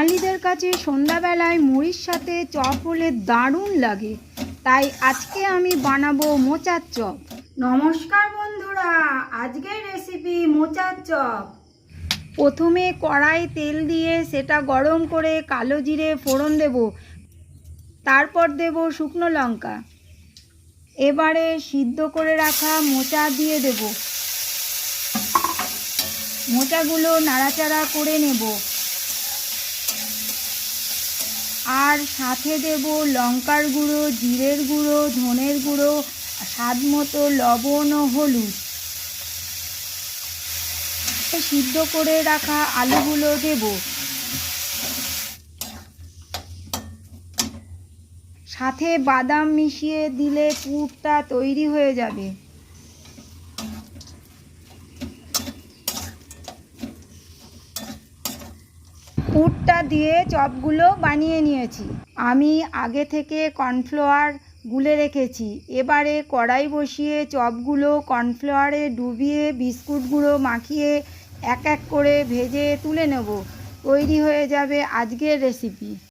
বাঙালিদের কাছে সন্ধ্যাবেলায় মুড়ির সাথে চপ হলে দারুণ লাগে। তাই আজকে আমি বানাবো মোচার চপ। নমস্কার বন্ধুরা, আজকের রেসিপি মোচার চপ। প্রথমে কড়াই তেল দিয়ে সেটা গরম করে কালো জিরে ফোড়ন দেব, তারপর দেব শুকনো লঙ্কা। এবারে সিদ্ধ করে রাখা মোচা দিয়ে দেব। মোচাগুলো নাড়াচাড়া করে নেব, আর সাথে দেব লঙ্কার গুঁড়ো, জিরের গুঁড়ো, ধনের গুঁড়ো, স্বাদ মতো লবণ ও হলুদ। সিদ্ধ করে রাখা আলুগুলো দেব, সাথে বাদাম মিশিয়ে দিলে পুরটা তৈরি হয়ে যাবে। পুরটা দিয়ে চপগুলো বানিয়ে নিয়েছি। আমি আগে থেকে কর্নফ্লাওয়ার গুলে রেখেছি। এবারে কড়াই বসিয়ে চপগুলো কর্নফ্লাওয়ারে ডুবিয়ে বিস্কুট গুঁড়ো মাখিয়ে এক এক করে ভেজে তুলে নেব। তৈরি হয়ে যাবে আজকের রেসিপি।